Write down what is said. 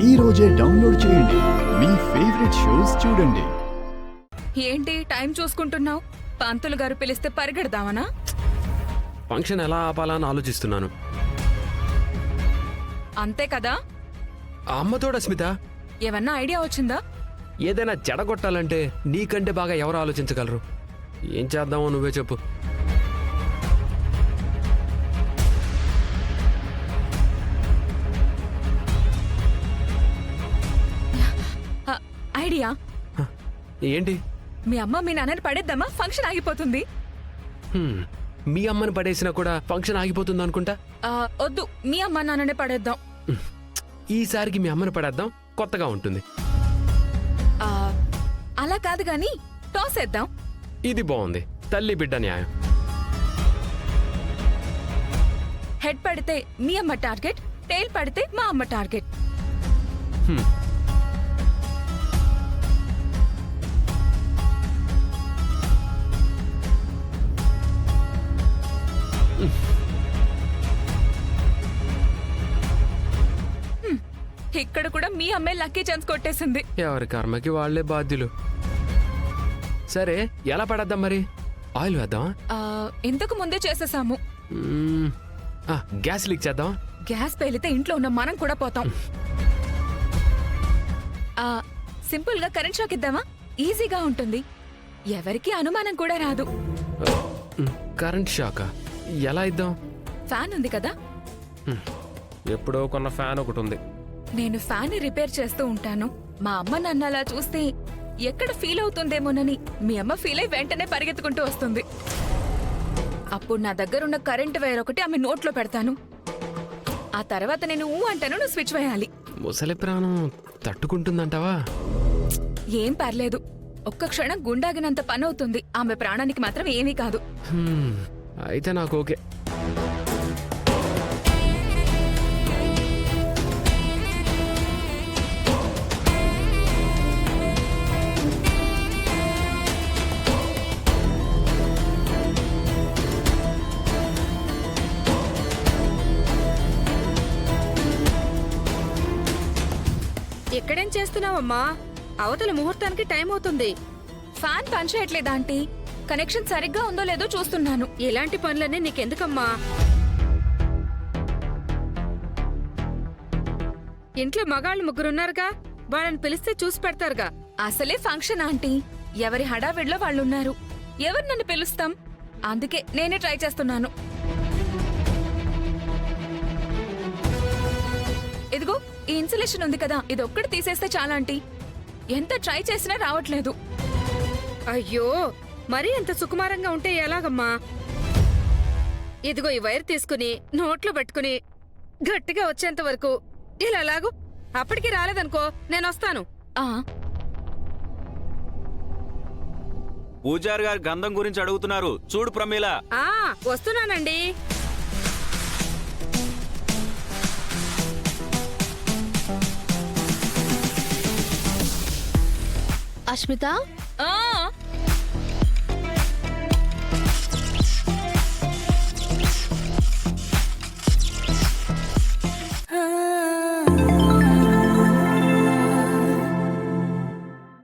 ఈ రోజే డౌన్లోడ్ చేయండి. మీ ఫేవరెట్ షోస్ చూడండి. ఏంటి టైం చూసుకుంటున్నావు? పంతులు గారు పిలిస్తే పరిగెడదామనా? ఫంక్షన్ ఎలా ఆపాలని ఆలోచిస్తున్నాను. అంతే కదా? అమ్మతోడా స్మిత, ఏమన్నా ఐడియా వచ్చిందా? ఏదైనా చెడగొట్టాలంటే నీకంటే బాగా ఎవరు ఆలోచించగలరు? ఏం చేద్దామో నువ్వే చెప్పు. ఐడియా ఏంటి? మీ అమ్మ మీ నాన్నని పడేద్దామా? ఫంక్షన్ ఆగిపోతుంది. మీ అమ్మని పడేసినా కూడా ఫంక్షన్ ఆగిపోతుంది అనుకుంటా. వద్దు, మీ అమ్మ నాన్ననే పడేద్దాం. ఈసారికి మీ అమ్మని పడేద్దాం, కొత్తగా ఉంటుంది. అలా కాదు గాని టాస్ వేద్దాం. ఇది బాగుంది, తల్లి బిడ్డ న్యాయం. హెడ్ పడితే మీ అమ్మ టార్గెట్, టైల్ పడితే మా అమ్మ టార్గెట్. ఇక్కడ కూడా మీ అమ్మాయి లక్కీ ఛాన్స్ కొట్టేసింది. ఎవరి కర్మకి వాళ్లే బాధ్యులు. సరే, ఎలా పడేద్దాం మరి? ఆయిల్ వేద్దామా? ఇంతకు ముందే చేసేసాము. గ్యాస్ లీక్ చేద్దాం. గ్యాస్ పేలితే ఇంట్లో ఉన్న మనం కూడా పోతాం. సింపుల్ గా కరెంట్ షాక్ ఇద్దామా? ఈజీగా ఉంటుంది, ఎవరికి అనుమానం కూడా రాదు. కరెంట్ షాకా? ఎలా ఇద్దాం? ఫ్యాన్ ఉంది కదా? ఎప్పుడో కొన్న ఫ్యాన్ ఒకటి ఉంది. నేను ఫ్యాన్ ని రిపేర్ చేస్తూ ఉంటాను. మా అమ్మ నన్ను అలా చూస్తే ఎక్కడ ఫీల్ అవుతుందేమోనని మీ అమ్మ ఫీల్ అయి వెంటనే పరిగెత్తుకుంటూ వస్తుంది. అప్పుడు నా దగ్గరున్న కరెంట్ వైర్ ఒకటి ఆమె నోట్లో పెడతాను. ఆ తర్వాత నేను అంటాను, నువ్వు స్విచ్ వేయాలి. ముసలి ప్రాణం తట్టుకుంటుందంటావా? ఏం పర్లేదు, ఒక్క క్షణం గుండాగినంత పని అవుతుంది. ఆమె ప్రాణానికి మాత్రం ఏమీ కాదు. అయితే నాకు ఓకే. ఎక్కడేం చేస్తున్నావమ్మా? అవతల ముహూర్తానికి టైం అవుతుంది. Fan పనిచేయట్లేదా aunty? కనెక్షన్ సరిగ్గా ఉందో లేదో చూస్తున్నాను. ఇలాంటి పనులన్నీ నీకెందుకమ్మా? ఇంట్లో మగాళ్ళు ముగ్గురున్నారుగా, వాళ్ళని పిలిస్తే చూసి పెడతారుగా. అసలే ఫంక్షన్ ఆంటీ, ఎవరి హడావిడిలో వాళ్ళున్నారు. ఎవరు నన్ను పిలుస్తాం? అందుకే నేనే ట్రై చేస్తున్నాను. ఇదిగో ఈ ఇన్సులేషన్ ఉంది కదా, ఇది ఒక్కటి తీసేస్తే చాలా ఆంటీ. ఎంత ట్రై చేసినా రావట్లేదు. అయ్యో, మరీ ఎంత సుకుమారంగా ఉంటే ఎలాగమ్మా? ఇదిగో ఈ వైర్ తీసుకుని నోట్లో పెట్టుకుని గట్టిగా వచ్చేంత వరకు ఇలా లాగు. అప్పటికి రాలేదనుకో, నేనొస్తాను. పూజారి గారు గంధం గురించి అడుగుతున్నారు, చూడు ప్రమీల. వస్తున్నానండి. అష్మిత,